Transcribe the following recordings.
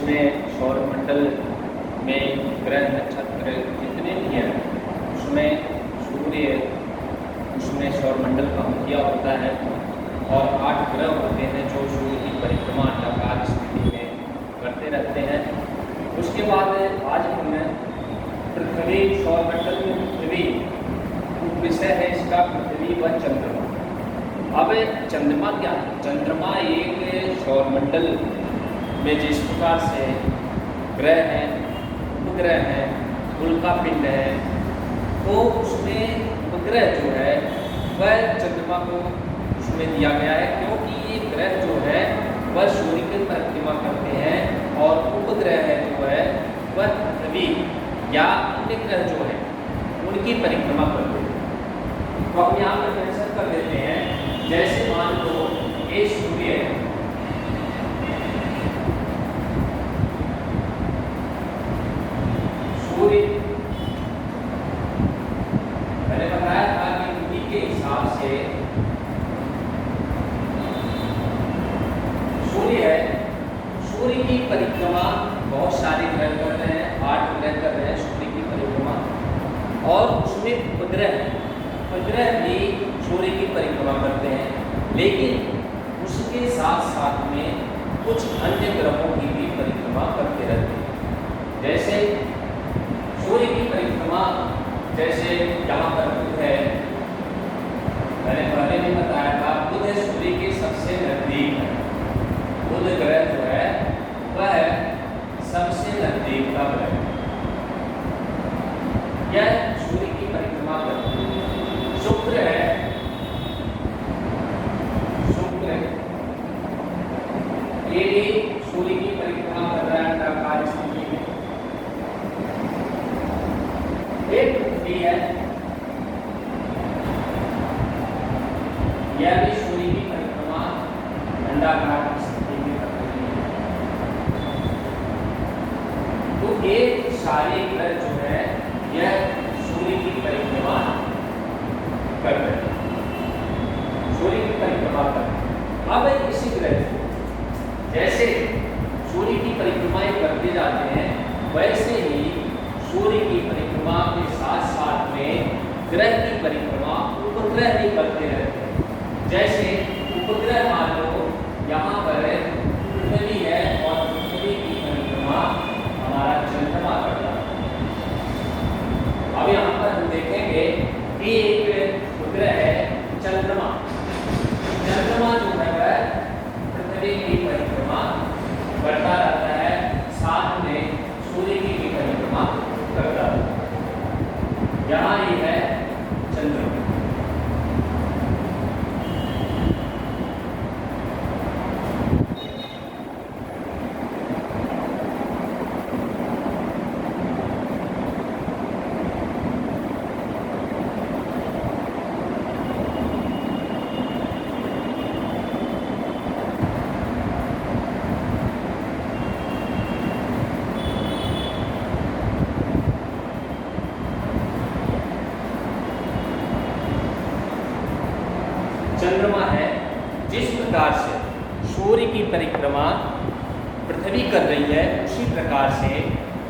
उसमें सौरमंडल में ग्रह नक्षत्र जितने भी हैं उसमें सूर्य उसमें सौरमंडल का मुखिया होता है और 8 ग्रह होते हैं जो सूर्य की परिक्रमा अंडाकार स्थिति में करते रहते हैं। उसके बाद आज हम पृथ्वी सौरमंडल में पृथ्वी विषय है इसका पृथ्वी व चंद्रमा। अब चंद्रमा क्या है? चंद्रमा एक सौरमंडल में जिस प्रकार से ग्रह हैं, उपग्रह हैं, उल्का पिंड है, तो उसमें उपग्रह जो है वह चंद्रमा को उसमें दिया गया है, क्योंकि ये ग्रह जो है वह सूर्य की परिक्रमा करते हैं और उपग्रह जो है वह पृथ्वी या अन्य ग्रह जो है उनकी परिक्रमा करते हैं। तो हम यहाँ पर मेंशन कर देते हैं, जैसे मान लो ये सूर्य है, सूर्य मैंने बताया था कि तिथि के हिसाब से सूर्य है, सूर्य की परिक्रमा बहुत सारे ग्रह कर रहे हैं, 8 ग्रह कर रहे हैं सूर्य की परिक्रमा, और उसमें उपग्रह भी सूर्य की परिक्रमा करते हैं, लेकिन उसके साथ साथ में कुछ अन्य ग्रहों की भी परिक्रमा करते रहते हैं। जैसे सूर्य की परिक्रमा, जैसे यहाँ पर बुध है, मैंने पहले भी बताया था बुध सूर्य के सबसे नजदीक है। बुध ग्रह जो है वह सबसे नजदीक का ग्रह है, यह सूर्य की परिक्रमा करता है। शुक्र है, शुक्र ये भी सूर्य की परिक्रमा कर रहा है अंडाकार स्थिति में। एक पृथ्वी है, यह भी सूर्य की परिक्रमा अंडाकार स्थिति में कर रही है। तो ये सारे ग्रह जो है यह सूर्य की परिक्रमा कर रहे हैं, सूर्य की परिक्रमा कर रहे हैं। अब इसी ग्रह जैसे सूर्य की परिक्रमाएं करते जाते हैं, वैसे ही सूर्य की परिक्रमा के साथ साथ में ग्रह की परिक्रमा उपग्रह भी करते रहते हैं। जैसे उपग्रह मान लो यहाँ पर पृथ्वी है और पृथ्वी की परिक्रमा हमारा चंद्रमा करता है। अब यहाँ पर हम देखेंगे कि एक उपग्रह है चंद्रमा। चंद्रमा जो है वह पृथ्वी की परिक्रमा करता रहता है, साथ में सूर्य की भी परिक्रमा करता है। यहाँ ये है चंद्रमा। चंद्रमा है, जिस प्रकार से सूर्य की परिक्रमा पृथ्वी कर रही है, उसी प्रकार से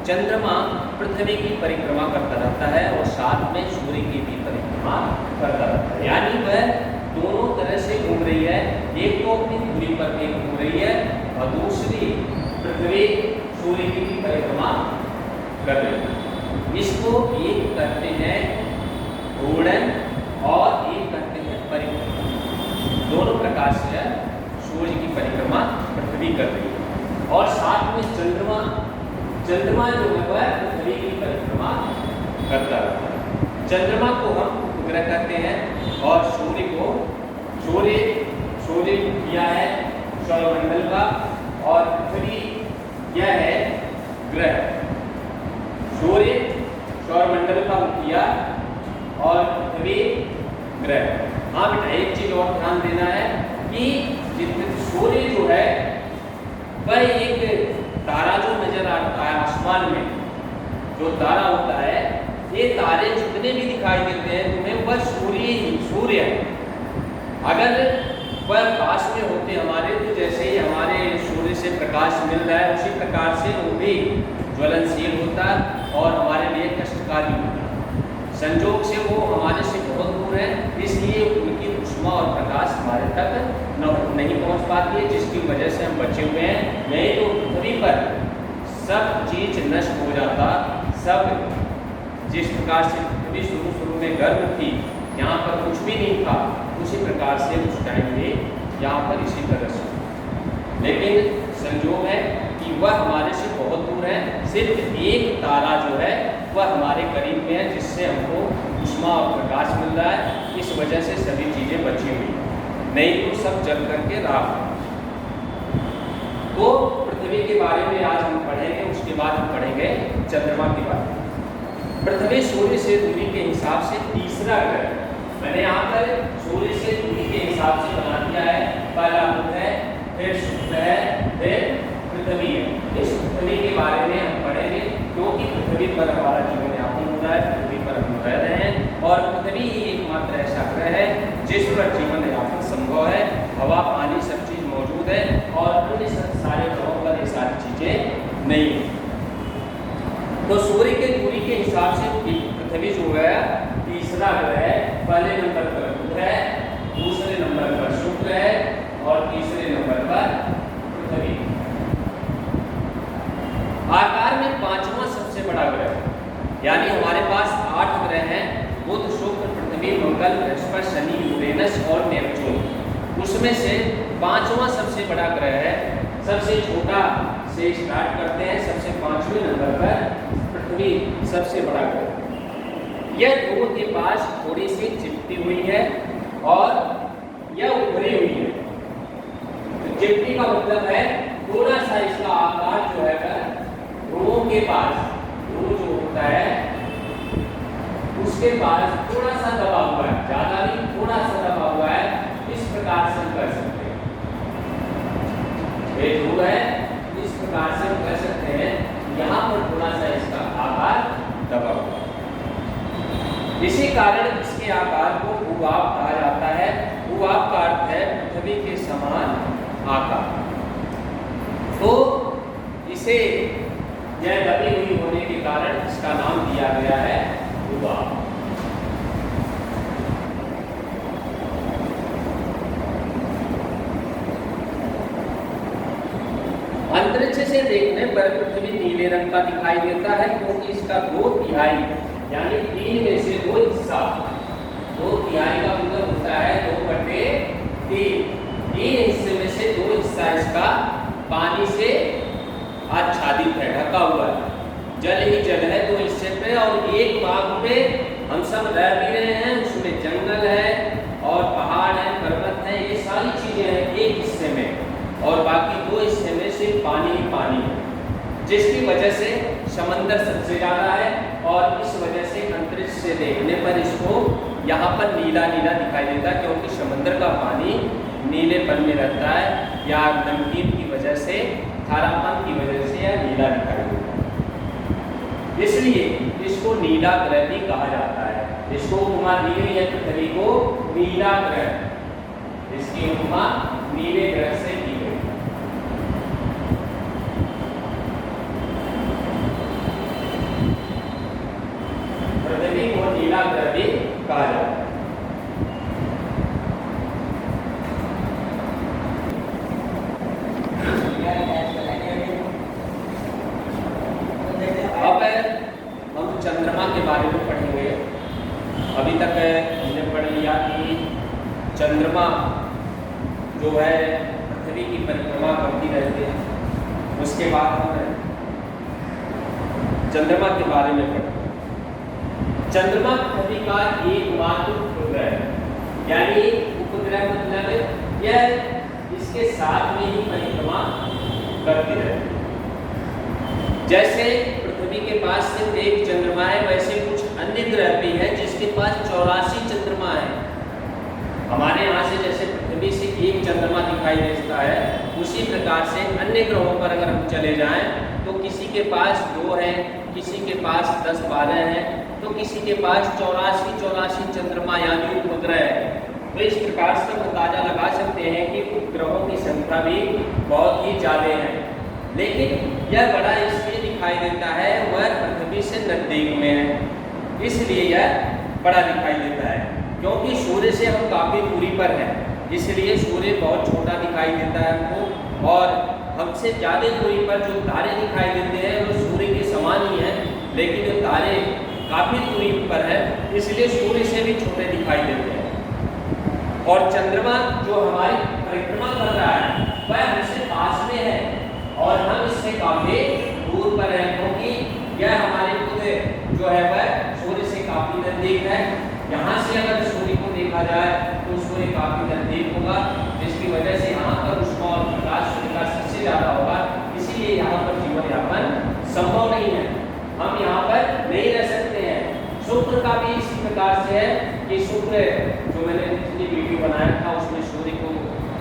चंद्रमा पृथ्वी की परिक्रमा करता रहता है और साथ में सूर्य की भी परिक्रमा करता रहता है। यानी वह दोनों तरह से घूम रही है, एक तो अपनी दूरी पर भी घूम रही है और दूसरी पृथ्वी सूर्य की भी परिक्रमा कर रही है। इसको एक कहते हैं घूर्णन और एक कहते हैं परिक्रमा। दोनों प्रकार से सूर्य की परिक्रमा पृथ्वी कर रही है और साथ में चंद्रमा जो है वह पृथ्वी की परिक्रमा करता रहता है। चंद्रमा को हम उपग्रह कहते हैं और सूर्य किया है सौरमंडल का और पृथ्वी यह है ग्रह। सूर्य सौरमंडल का मुखिया और पृथ्वी ग्रह। हाँ बेटा, एक चीज और ध्यान देना है कि सूर्य जो है वह एक तारा जो नजर आता है आसमान में, जो तारा होता है, ये तारे जितने भी दिखाई देते हैं तुम्हें वह सूर्य है। अगर वह पास में होते हमारे, तो जैसे ही हमारे सूर्य सूर्य से प्रकाश मिल रहा है, उसी प्रकार से वो भी ज्वलनशील होता है और हमारे लिए कष्टकारी होता है। संजोग से वो हमारे से बहुत दूर है, इसलिए उनकी ऊष्मा और प्रकाश हमारे तक नहीं पहुंच पाती है, जिसकी वजह से हम बचे हुए हैं। नहीं तो पृथ्वी पर सब चीज नष्ट हो जाता। सब जिस प्रकार से पृथ्वी शुरू में गर्म थी, यहाँ पर कुछ भी नहीं था, उसी प्रकार से उस टाइम में यहाँ पर इसी तरह से। लेकिन संजोग है कि वह हमारे से बहुत दूर है, सिर्फ एक तारा जो है वह हमारे करीब में है, जिससे हमको ऊष्मा और प्रकाश मिल रहा है। इस वजह से सभी चीज़ें बची हुई, नहीं तो सब जल करके राख। तो पृथ्वी के बारे में आज हम पढ़ेंगे, उसके बाद हम पढ़ेंगे चंद्रमा के बारे में। पृथ्वी सूर्य से दूरी के हिसाब से तीसरा ग्रह। मैंने यहाँ पर सूर्य से दूरी के हिसाब से बना दिया है। पहला बुध है, फिर शुक्र है, फिर पृथ्वी है। इस पृथ्वी के बारे में हम पढ़ेंगे, क्योंकि पृथ्वी पर हमारा जीवन यापन हो रहा है, पृथ्वी पर हम रह रहे हैं और पृथ्वी ही एकमात्र ऐसा ग्रह है जिस पर जीवन यापन संभव है। हवा, पानी सब चीज मौजूद है और अन्य सारे ग्रहों पर ये सारी चीजें नहीं है। तो सूर्य के दूरी के हिसाब से पृथ्वी जो है तीसरा ग्रह है। पहले नंबर पर बुध है, दूसरे नंबर पर शुक्र है और तीसरे नंबर पर पृथ्वी। आकार में पांचवा सबसे बड़ा ग्रह है, यानी हमारे पास 8 ग्रह हैं, बुध, शुक्र, पृथ्वी, मंगल, बृहस्पति, शनि, यूरेनस और नेपच्यून। उसमें से पांचवा सबसे बड़ा ग्रह है। सबसे छोटा से स्टार्ट करते हैं, सबसे 5वें नंबर पर पृथ्वी सबसे बड़ा ग्रह। यह ध्रुव के पास थोड़ी सी चिपटी हुई है और यह उभरी हुई है। तो चिपटी का मतलब है थोड़ा सा इसका आकार जो है ध्रुवों के पास, ध्रुव जो होता है उसके पास थोड़ा सा दबा हुआ है, ज्यादा नहीं, थोड़ा सा दबा हुआ है। इस प्रकार से हम कर सकते हैं, ये ध्रुव है, इस प्रकार से हम कर सकते हैं। यहाँ पर थोड़ा सा इसका आकार दबा हुआ है, इसी कारण इसके आकार को भूभाग कहा जाता है। भूभाग का अर्थ है पृथ्वी के समान आकार। तो इसे यह दबी हुई होने के कारण इसका नाम दिया गया है भूभाग। अंतरिक्ष से देखने पर पृथ्वी नीले रंग का दिखाई देता है, क्योंकि इसका 2/3 यानी 3 में से 2 हिस्सा, 2/3 का मतलब होता है 2/3। 3 हिस्से में से 2 हिस्सा इसका पानी से आच्छादित है, ढका हुआ है। जल ही जल है 2 हिस्से पे, और एक भाग पे हम सब रह भी रहे हैं, उसमें जंगल है और पहाड़ है, पर्वत है, ये सारी चीजें हैं एक हिस्से में, और बाकी 2 हिस्से में सिर्फ पानी ही पानी है, जिसकी वजह से समंदर सबसे ज्यादा है। और इस वजह से अंतरिक्ष से देखने पर इसको यहाँ पर नीला नीला दिखाई देता है, क्योंकि समंदर का पानी नीलेपन में रहता है, या नमकीन की वजह से, खारापन की वजह से या नीला दिखाई देता है। इसलिए इसको नीला ग्रह भी कहा जाता है। इसको उपमा दी गई है पृथ्वी को नीला ग्रह, इसकी उपमा नीले ग्रह से की गई। पृथ्वी को नीला ग्रह भी कहा जाता है। अब हम चंद्रमा के बारे में पढ़ेंगे। अभी तक हमने पढ़ लिया कि चंद्रमा जो है पृथ्वी की परिक्रमा करती रहती है। उसके बाद हम चंद्रमा के बारे में पढ़ेंगे। चंद्रमा पृथ्वी का एकमात्र उपग्रह है, यानी उपग्रह मतलब यह इसके साथ में ही परिक्रमा करती रहती है। जैसे पृथ्वी के पास सिर्फ एक चंद्रमा है, वैसे कुछ अन्य ग्रह भी है जिसके पास 84 चंद्रमा है। हमारे यहाँ से जैसे पृथ्वी से एक चंद्रमा दिखाई देता है, उसी प्रकार से अन्य ग्रहों पर अगर हम चले जाएं तो किसी के पास 2 है, किसी के पास 10-12 है, तो किसी के पास 84 चंद्रमा यानी उपग्रह है। तो इस प्रकार से हम अंदाजा लगा सकते हैं कि उपग्रहों की संख्या भी बहुत ही ज़्यादा है, लेकिन यह बड़ा इसलिए दिखाई देता है वह पृथ्वी से नजदीक में है, इसलिए यह बड़ा दिखाई देता है। क्योंकि सूर्य से हम काफ़ी दूरी पर हैं, इसलिए सूर्य बहुत छोटा दिखाई देता है हमको, और हमसे ज़्यादा दूरी पर जो तारे दिखाई देते हैं वो सूर्य के समान ही हैं, लेकिन ये तारे काफ़ी दूरी पर है, इसलिए सूर्य से भी छोटे दिखाई देते हैं। और चंद्रमा जो हमारी परिक्रमा कर रहा है वह हमसे पास में है और हम इससे काफ़ी दूर पर हैं, क्योंकि यह हमारे खुद जो है वह सूर्य से काफ़ी नज़दीक है। यहाँ से अगर सूर्य को देखा जाए तो सूर्य काफ़ी नज़दीक होगा, जिसकी वजह से यहाँ पर ऊष्मा और प्रकाश सूर्य का सबसे ज़्यादा होगा, इसीलिए यहाँ पर जीवन यापन संभव नहीं है, हम यहाँ पर नहीं रह सकते हैं। शुक्र का भी इसी प्रकार से है कि शुक्र जो मैंने पिछली वीडियो बनाया था उसमें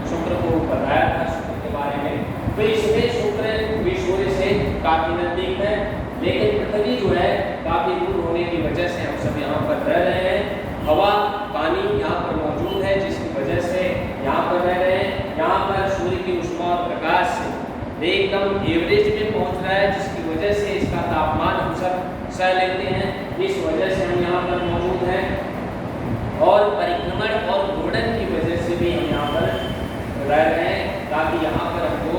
शुक्र को बताया था शुक्र के बारे में, तो इसमें शुक्र भी सूर्य से काफ़ी नज़दीक है, लेकिन पृथ्वी जो है काफ़ी दूर होने की वजह से हम सब यहाँ पर रह रहे हैं। हवा पानी यहाँ पर मौजूद है, जिसकी वजह से यहाँ पर रह रहे हैं। यहाँ पर सूर्य की ऊष्मा और प्रकाश एकदम एवरेज में पहुँच रहा है, जिसकी वजह से इसका तापमान हम सब सह लेते हैं, इस वजह से हम यहाँ पर मौजूद हैं। और परिक्रमण और घूर्णन की वजह से भी हम यहाँ पर रह रहे हैं, ताकि यहाँ पर हमको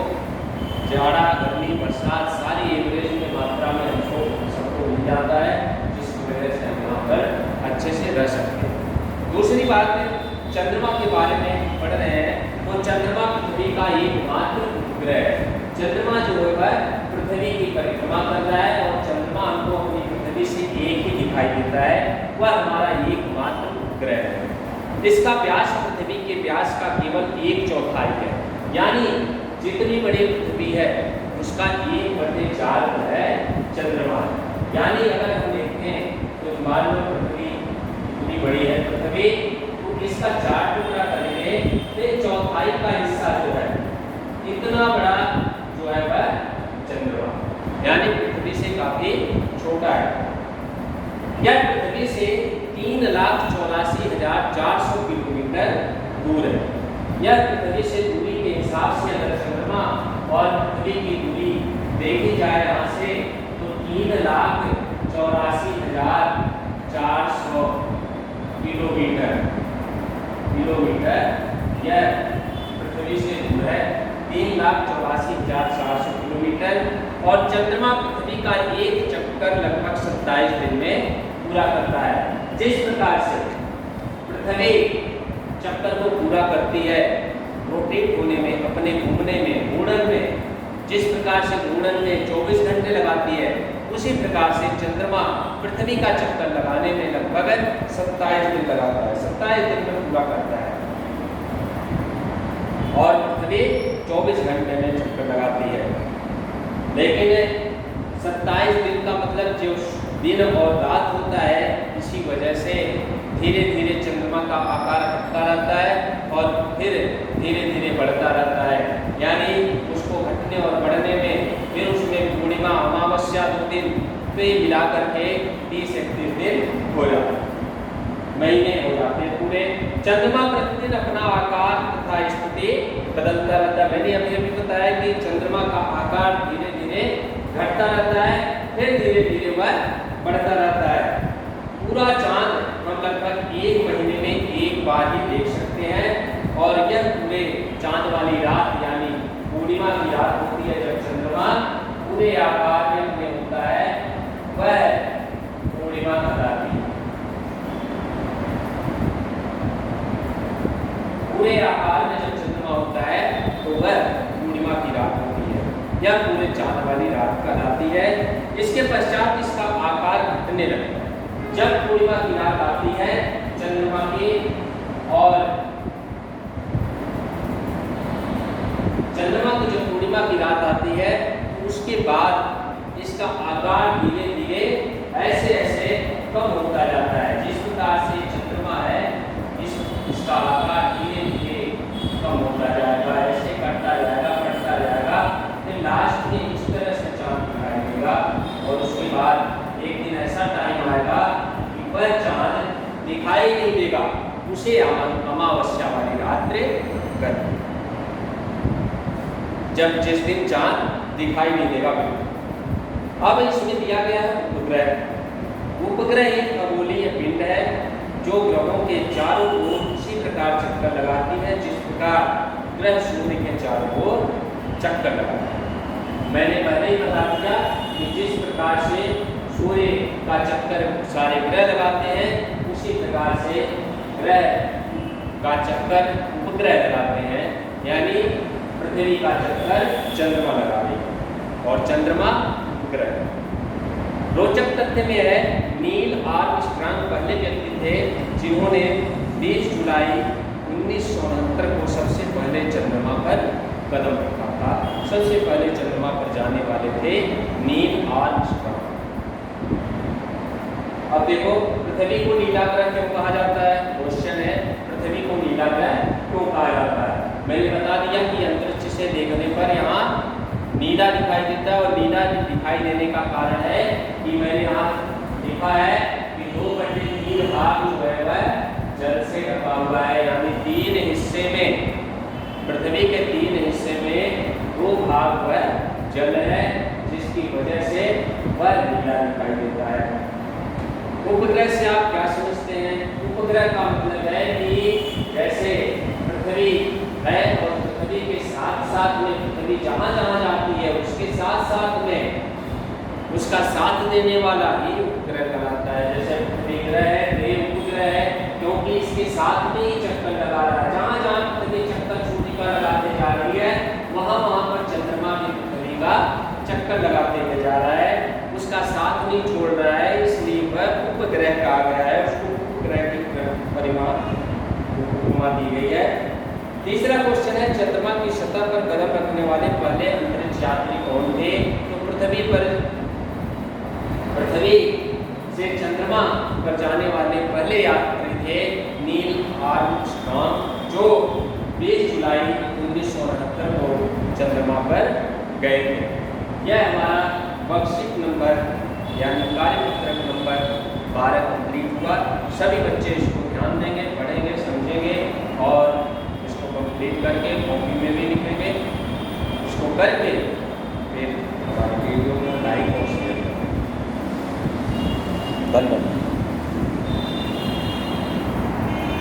जाड़ा गर्मी बरसात सारी एवरेज में मात्रा में हमको सबको मिल जाता है, जिसकी वजह से हम यहाँ पर अच्छे से रह सकते हैं। दूसरी बात चंद्रमा के बारे में पढ़ रहे हैं, तो चंद्रमा पृथ्वी का एकमात्र उपग्रह है। चंद्रमा जो है वह पृथ्वी की परिक्रमा कर रहा है और चंद्रमा हमको अपनी पृथ्वी से एक ही दिखाई देता है, वह हमारा एकमात्र उपग्रह है। इसका व्यास पृथ्वी के व्यास का केवल 1/4 है, यानी जितनी बड़ी पृथ्वी है उसका 1/4 है चंद्रमा। यानी अगर हम देखें तो मान लो पृथ्वी इतनी बड़ी है पृथ्वी, तो इसका 4 टुकड़ा करेंगे तो 1/4 का हिस्सा जो है इतना बड़ा जो है वह चंद्रमा, यानी पृथ्वी से काफी छोटा है। यह पृथ्वी से 3,84,400 किलोमीटर दूर है। यह पृथ्वी से दूरी के हिसाब से अगर चंद्रमा और पृथ्वी की दूरी देखी जाए यहाँ से, तो 3,84,400 किलोमीटर यह पृथ्वी से दूर है, 3,84,400 किलोमीटर। और चंद्रमा पृथ्वी का एक चक्कर लगभग 27 दिन में पूरा करता है। जिस प्रकार से पृथ्वी चक्कर को पूरा करती है रोटेट होने में, अपने घूमने में, घूर्णन में, जिस प्रकार से घूर्णन में 24 घंटे लगाती है, उसी प्रकार से चंद्रमा पृथ्वी का चक्कर लगाने में लगभग 27 दिन लगाता है, 27 दिन में पूरा करता है। और पृथ्वी 24 घंटे में चक्कर लगाती है, लेकिन 27 दिन का मतलब जो दिन और रात होता है, इसी वजह से धीरे धीरे चंद्रमा का आकार घटता रहता है और फिर धीरे धीरे बढ़ता रहता है। यानी उसको घटने और बढ़ने में फिर उसमें पूर्णिमा अमावस्या 2 दिन पे मिला करके 30-31 दिन हो जाते, महीने हो जाते पूरे। चंद्रमा प्रतिदिन अपना आकार तथा स्थिति बदलता रहता है। मैंने अभी बताया कि चंद्रमा का आकार धीरे धीरे घटता रहता है, फिर धीरे धीरे वह बढ़ता रहता है। पूरा चांद हम लगभग 1 महीने में एक बार ही देख सकते हैं, और यह पूरे चांद वाली रात यानी पूर्णिमा की रात होती है, जब चंद्रमा पूरे आकार में होता है, वह पूर्णिमा कहलाती है। पूरे आकार में जब चंद्रमा होता है तो वह पूर्णिमा की रात होती है, यह पूरे चांद वाली रात कहलाती है। इसके पश्चात इसका आकार घटने लगता है। जब पूर्णिमा की रात आती है चंद्रमा की, और चंद्रमा की जब पूर्णिमा की रात आती है, उसके बाद इसका आकार धीरे धीरे ऐसे ऐसे कम होता जाता है। जिस प्रकार से चंद्रमा है, इसका आकार धीरे धीरे कम होता जाएगा, ऐसे बढ़ता जाएगा, फिर लास्ट में इस तरह से चांद दिखाई देगा। और उसके बाद एक दिन ऐसा टाइम आएगा कि वह चांद दिखाई नहीं देगा, उसे अमावस्या वाली रात्रि गर्भ, जब जिस दिन चांद दिखाई नहीं देगा बिल्कुल। अब इसमें दिया गया है उपग्रह। उपग्रह एक खगोलीय पिंड है जो ग्रहों के चारों ओर उसी प्रकार चक्कर लगाती है जिस प्रकार ग्रह सूर्य के चारों ओर चक्कर लगाते हैं। मैंने पहले ही बता दिया कि जिस प्रकार से सूर्य का चक्कर सारे ग्रह लगाते हैं, उसी प्रकार से ग्रह का चक्कर उपग्रह लगाते हैं, यानी पृथ्वी का चक्कर चंद्रमा लगा देगा और चंद्रमा उपग्रह। रोचक तथ्य में है नील आर्मस्ट्रांग पहले व्यक्ति थे जिन्होंने 20 जुलाई 1969 को सबसे पहले चंद्रमा पर कदम रखा था। सबसे पहले चंद्रमा पर जाने वाले थे नील आर्मस्ट्रांग। अब देखो, पृथ्वी को नीला ग्रह क्यों कहा जाता है? क्वेश्चन है, पृथ्वी को नीला ग्रह क्यों कहा जाता है? मैंने बता दिया कि अंतरिक्ष से देखने पर यहाँ नीला दिखाई देता है, और नीला दिखाई देने का कारण है कि मैंने यहाँ लिखा है कि 2/3 भाग जो है वह जल से ढका हुआ है, यानी 3 हिस्से में, पृथ्वी के 3 हिस्से में 2 भाग वह जल है, जिसकी वजह से वह नीला दिखाई देता है। उपग्रह से आप क्या समझते हैं? उपग्रह का मतलब है कि जैसे पृथ्वी है और पृथ्वी के साथ साथ में पृथ्वी जहाँ जहाँ जाती है उसके साथ साथ में उसका साथ देने वाला ही उपग्रह कहलाता है। जैसे पृथ्वी ग्रह है, ये उपग्रह है, क्योंकि इसके साथ में ही चक्कर लगा रहा है। जहाँ जहाँ पृथ्वी चक्कर सूर्य का लगाते जा रही है, वहाँ वहाँ पर चंद्रमा भी पृथ्वी का चक्कर लगाते हुए जा रहा है, उसका साथ नहीं छोड़ रहा है, इसलिए वह उपग्रह कहा गया है। उसको उपग्रह की उपमा दी गई है। तीसरा क्वेश्चन है, चंद्रमा की सतह पर कदम रखने वाले पहले अंतरिक्ष यात्री कौन थे? तो पृथ्वी से चंद्रमा पर जाने वाले पहले यात्री थे नील आर्मस्ट्रांग, जो 20 जुलाई 1969 को चंद्रमा पर गए थे। यह हमारा वर्कशीट नंबर यानी कार्यपत्रक नंबर 12 कंप्लीट हुआ। सभी बच्चे इसको ध्यान देंगे, पढ़ेंगे, समझेंगे और इसको कंप्लीट करके कॉपी में भी लिखेंगे। इसको करके फिर हमारे वीडियो को लाइक और शेयर करें। धन्यवाद।